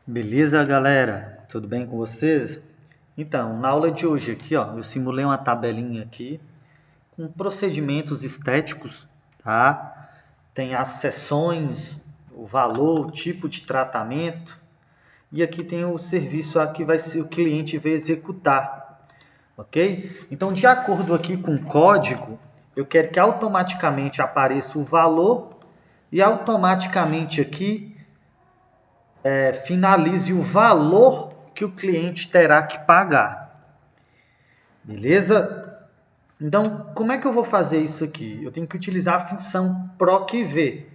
Beleza, galera? Tudo bem com vocês? Então, na aula de hoje aqui, ó, eu simulei uma tabelinha aqui com procedimentos estéticos, tá? Tem as seções, o valor, o tipo de tratamento e aqui tem o serviço que vai ser o cliente vai executar, ok? Então, de acordo aqui com o código, eu quero que automaticamente apareça o valor e automaticamente aqui finalize o valor que o cliente terá que pagar. Beleza? Então, como é que eu vou fazer isso aqui? Eu tenho que utilizar a função PROC-V.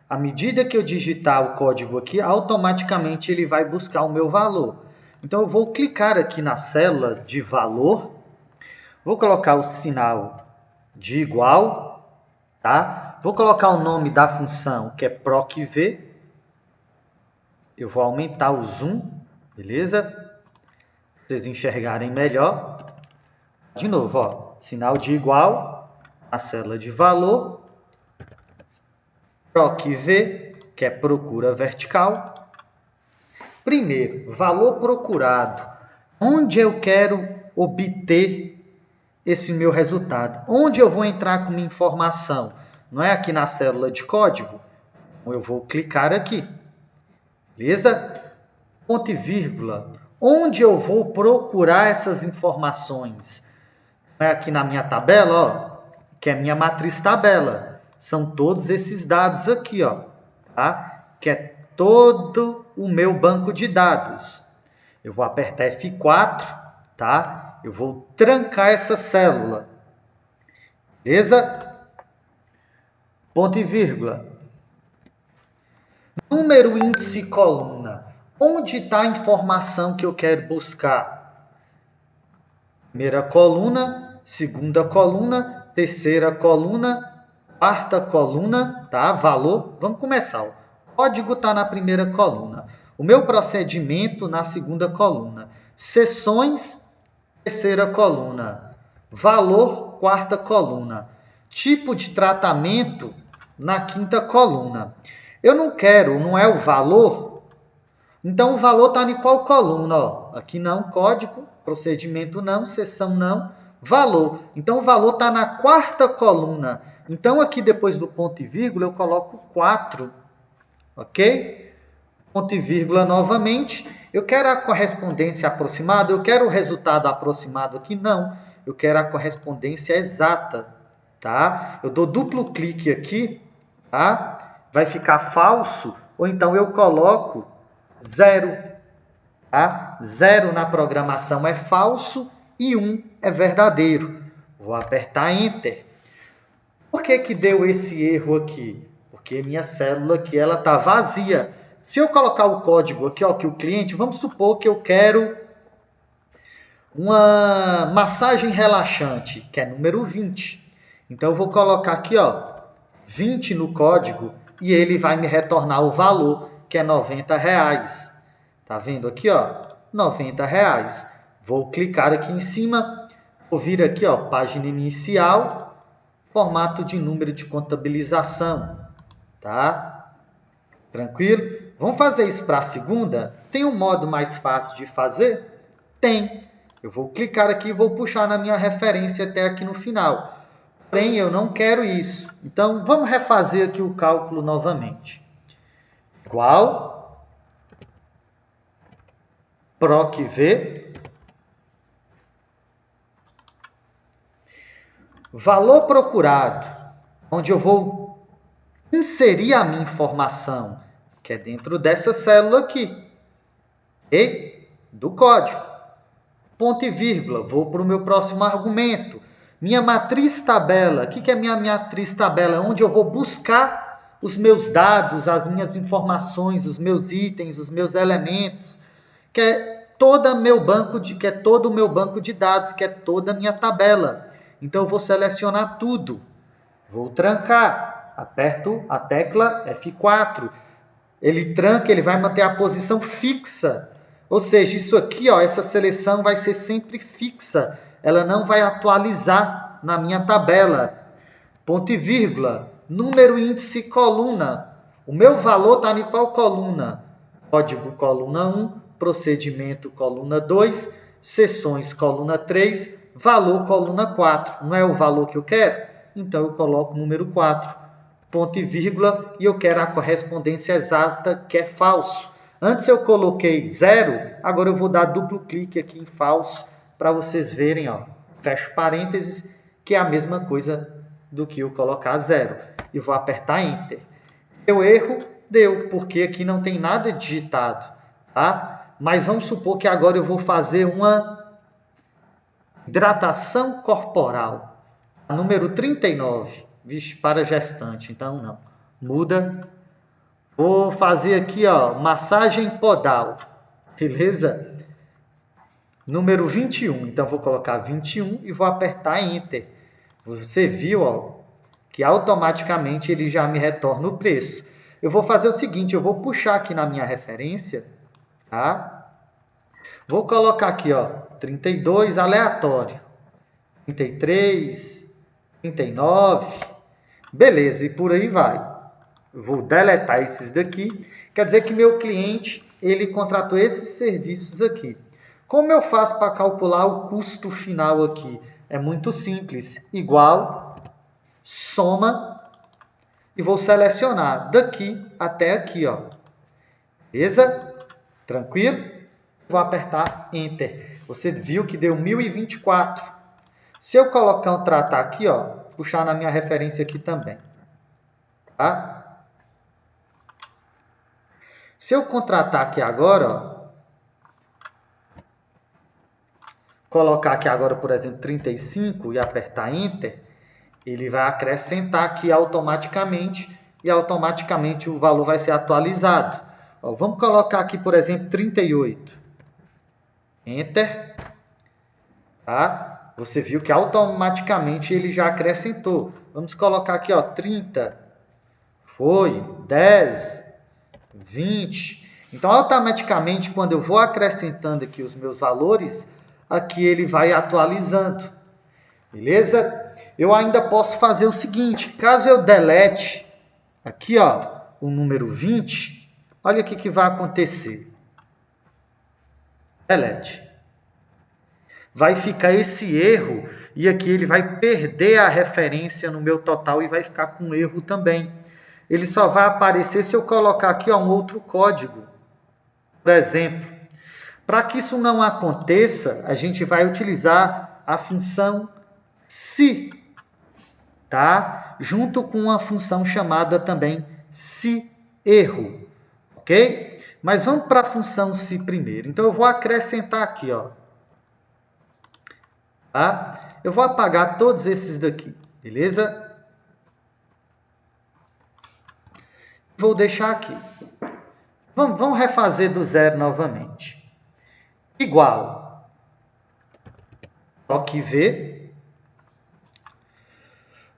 À medida que eu digitar o código aqui, automaticamente ele vai buscar o meu valor. Então, eu vou clicar aqui na célula de valor, vou colocar o sinal de igual, tá? Vou colocar o nome da função, que é PROC-V. Eu vou aumentar o zoom, beleza? Para vocês enxergarem melhor. De novo, ó, sinal de igual, a célula de valor, PROC-V, que é procura vertical. Primeiro, valor procurado. Onde eu quero obter esse meu resultado? Onde eu vou entrar com minha informação? Não é aqui na célula de código? Eu vou clicar aqui. Beleza? Ponto e vírgula. Onde eu vou procurar essas informações? É aqui na minha tabela, ó, que é a minha matriz tabela. São todos esses dados aqui, ó, tá? Que é todo o meu banco de dados. Eu vou apertar F4, tá? Eu vou trancar essa célula. Beleza? Ponto e vírgula. Número, índice, coluna. Onde está a informação que eu quero buscar? Primeira coluna, segunda coluna, terceira coluna, quarta coluna, tá? Valor. Vamos começar. O código está na primeira coluna. O meu procedimento na segunda coluna. Seções, terceira coluna. Valor, quarta coluna. Tipo de tratamento na quinta coluna. Eu não quero, não é o valor. Então, o valor está em qual coluna? Ó, aqui não, código, procedimento não, seção não, valor. Então, o valor está na quarta coluna. Então, aqui depois do ponto e vírgula, eu coloco 4. Ok? Ponto e vírgula novamente. Eu quero a correspondência aproximada? Eu quero o resultado aproximado aqui? Não. Eu quero a correspondência exata. Tá? Eu dou duplo clique aqui, tá? Vai ficar falso, ou então eu coloco 0. Tá? 0 na programação é falso e 1 é verdadeiro. Vou apertar Enter. Por que deu esse erro aqui? Porque minha célula aqui está vazia. Se eu colocar o código aqui, ó, que o cliente, vamos supor que eu quero uma massagem relaxante, que é número 20. Então, eu vou colocar aqui, ó, 20 no código e ele vai me retornar o valor, que é R$90. Tá vendo aqui, ó? R$90. Vou clicar aqui em cima, vou vir aqui, ó, página inicial, formato de número de contabilização, tá? Tranquilo? Vamos fazer isso para a segunda? Tem um modo mais fácil de fazer? Tem. Eu vou clicar aqui e vou puxar na minha referência até aqui no final. Porém, eu não quero isso. Então, vamos refazer aqui o cálculo novamente. Igual, PROC-V, valor procurado, onde eu vou inserir a minha informação, que é dentro dessa célula aqui, e do código. Ponto e vírgula, vou para o meu próximo argumento. Minha matriz tabela. O que é minha matriz tabela? Onde eu vou buscar os meus dados, as minhas informações, os meus itens, os meus elementos, que é todo o meu banco de dados, que é toda a minha tabela. Então, eu vou selecionar tudo. Vou trancar. Aperto a tecla F4. Ele tranca, ele vai manter a posição fixa. Ou seja, isso aqui, ó, essa seleção vai ser sempre fixa. Ela não vai atualizar na minha tabela. Ponto e vírgula. Número, índice, coluna. O meu valor está em qual coluna? código coluna 1, procedimento coluna 2, sessões coluna 3, valor coluna 4. Não é o valor que eu quero? Então eu coloco o número 4, ponto e vírgula, e eu quero a correspondência exata, que é falso. Antes eu coloquei 0, agora eu vou dar duplo clique aqui em falso, para vocês verem, ó, fecho parênteses, que é a mesma coisa do que eu colocar 0. E vou apertar Enter. Deu erro? Deu, porque aqui não tem nada digitado, tá? Mas vamos supor que agora eu vou fazer uma hidratação corporal. Número 39. Vixe, para gestante, então não. Muda. Vou fazer aqui, ó, massagem podal. Beleza? Número 21. Então, vou colocar 21 e vou apertar Enter. Você viu, ó, que automaticamente ele já me retorna o preço. Eu vou fazer o seguinte, eu vou puxar aqui na minha referência, tá? Vou colocar aqui, ó, 32 aleatório. 33, 39, beleza, e por aí vai. Eu vou deletar esses daqui. Quer dizer que meu cliente, ele contratou esses serviços aqui. Como eu faço para calcular o custo final aqui? É muito simples. Igual, soma, e vou selecionar daqui até aqui, ó. Beleza? Tranquilo? Vou apertar Enter. Você viu que deu 1024. Se eu colocar um tratar aqui, ó, puxar na minha referência aqui também. Tá? Se eu contratar aqui agora, ó, colocar aqui agora, por exemplo, 35 e apertar Enter, ele vai acrescentar aqui automaticamente e automaticamente o valor vai ser atualizado. Ó, vamos colocar aqui, por exemplo, 38. Enter. Tá? Você viu que automaticamente ele já acrescentou. Vamos colocar aqui, ó, 30. Foi, 10, 20. Então, automaticamente, quando eu vou acrescentando aqui os meus valores, aqui ele vai atualizando. Beleza? Eu ainda posso fazer o seguinte, caso eu delete aqui, ó, o número 20, olha o que vai acontecer. Delete. Vai ficar esse erro e aqui ele vai perder a referência no meu total e vai ficar com erro também. Ele só vai aparecer se eu colocar aqui, ó, um outro código. Por exemplo, para que isso não aconteça, a gente vai utilizar a função se, tá? Junto com uma função chamada também se erro, ok? Mas vamos para a função se primeiro. Então, eu vou acrescentar aqui, ó. Tá? Eu vou apagar todos esses daqui, beleza? Vou deixar aqui. Vamos refazer do zero novamente. Igual. Toque V.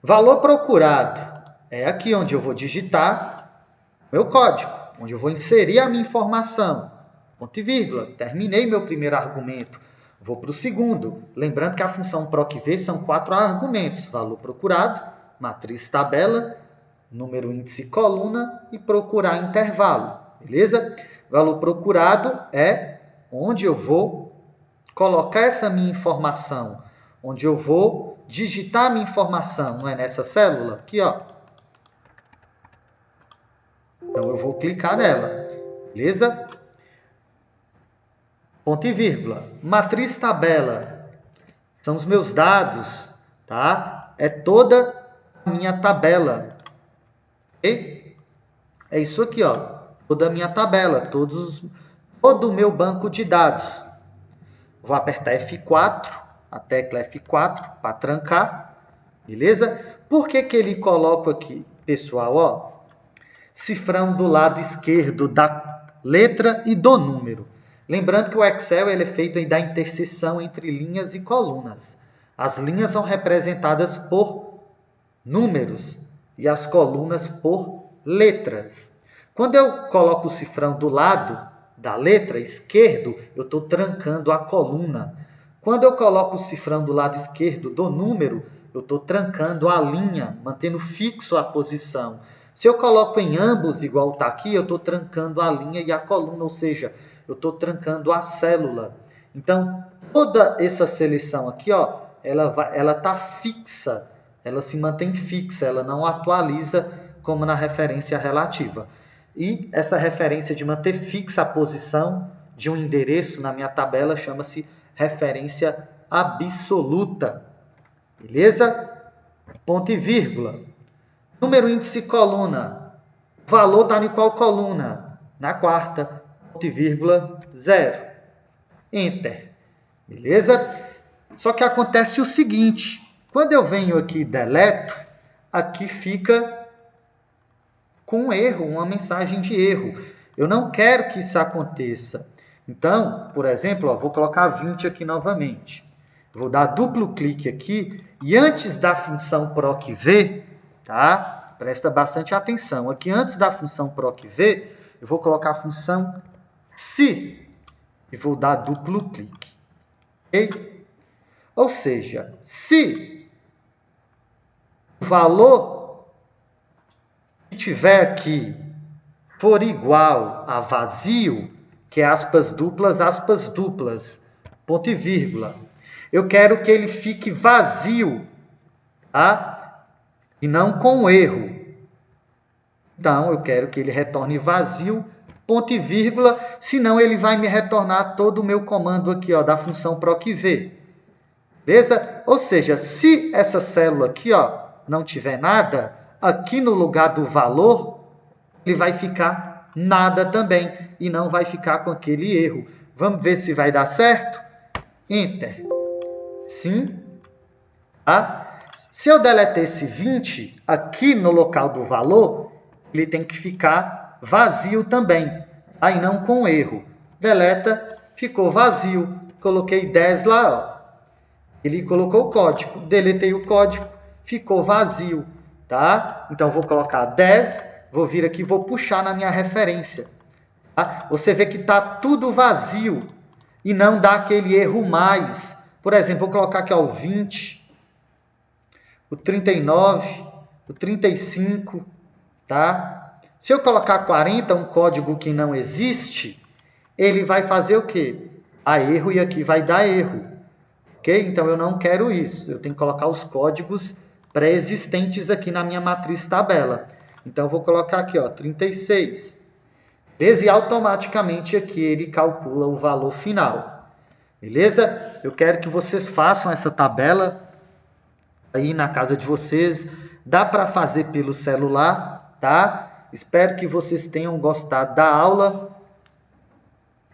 Valor procurado. É aqui onde eu vou digitar meu código, onde eu vou inserir a minha informação. Ponto e vírgula. Terminei meu primeiro argumento. Vou para o segundo. Lembrando que a função PROC-V são 4 argumentos. Valor procurado, matriz tabela, número índice coluna e procurar intervalo. Beleza? Valor procurado é onde eu vou colocar essa minha informação. Onde eu vou digitar a minha informação. Não é nessa célula? Aqui, ó. Então, eu vou clicar nela. Beleza? Ponto e vírgula. Matriz tabela. São os meus dados, tá? É toda a minha tabela. Ok? É isso aqui, ó. Toda a minha tabela. Todo o meu banco de dados. Vou apertar F4, a tecla F4, para trancar. Beleza? Por que ele coloca aqui, pessoal, ó? Cifrão do lado esquerdo da letra e do número. Lembrando que o Excel ele é feito da interseção entre linhas e colunas. As linhas são representadas por números e as colunas por letras. Quando eu coloco o cifrão do lado da letra esquerdo, eu estou trancando a coluna. Quando eu coloco o cifrão do lado esquerdo do número, eu estou trancando a linha, mantendo fixo a posição. Se eu coloco em ambos, igual está aqui, eu estou trancando a linha e a coluna, ou seja, eu estou trancando a célula. Então, toda essa seleção aqui, ó, ela está fixa, ela se mantém fixa, ela não atualiza como na referência relativa. E essa referência de manter fixa a posição de um endereço na minha tabela chama-se referência absoluta. Beleza? Ponto e vírgula. Número, índice, coluna. O valor está em qual coluna? Na quarta. Ponto e vírgula, 0. Enter. Beleza? Só que acontece o seguinte. Quando eu venho aqui e deleto, aqui fica com um erro, uma mensagem de erro. Eu não quero que isso aconteça. Então, por exemplo, ó, vou colocar 20 aqui novamente. Vou dar duplo clique aqui e antes da função procv, tá? Presta bastante atenção. Aqui antes da função procv, eu vou colocar a função se e vou dar duplo clique. Ok? Ou seja, se o valor que tiver aqui for igual a vazio, que é aspas duplas, ponto e vírgula, eu quero que ele fique vazio, tá? E não com erro. Então, eu quero que ele retorne vazio, ponto e vírgula, senão ele vai me retornar todo o meu comando aqui, ó, da função procv. Beleza? Ou seja, se essa célula aqui, ó, não tiver nada, aqui no lugar do valor, ele vai ficar nada também, e não vai ficar com aquele erro. Vamos ver se vai dar certo? Enter. Sim. Tá? Se eu deletar esse 20, aqui no local do valor, ele tem que ficar vazio também. Aí não com erro. Deleta, ficou vazio. Coloquei 10 lá, ó. Ele colocou o código. Deletei o código, ficou vazio. Tá? Então, vou colocar 10, vou vir aqui e vou puxar na minha referência. Tá? Você vê que está tudo vazio e não dá aquele erro mais. Por exemplo, vou colocar aqui ó, o 20, o 39, o 35, tá? Se eu colocar 40, um código que não existe, ele vai fazer o quê? A erro e aqui vai dar erro. Ok? Então, eu não quero isso. Eu tenho que colocar os códigos pré-existentes aqui na minha matriz tabela. Então, eu vou colocar aqui, ó, 36. Beleza? E automaticamente aqui ele calcula o valor final. Beleza? Eu quero que vocês façam essa tabela aí na casa de vocês. Dá para fazer pelo celular, tá? Espero que vocês tenham gostado da aula.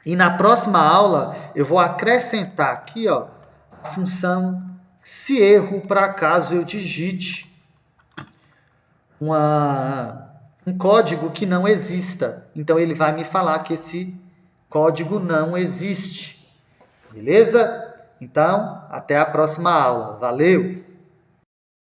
E na próxima aula eu vou acrescentar aqui, ó, a função se erro para caso eu digite um código que não exista. Então, ele vai me falar que esse código não existe. Beleza? Então, até a próxima aula. Valeu!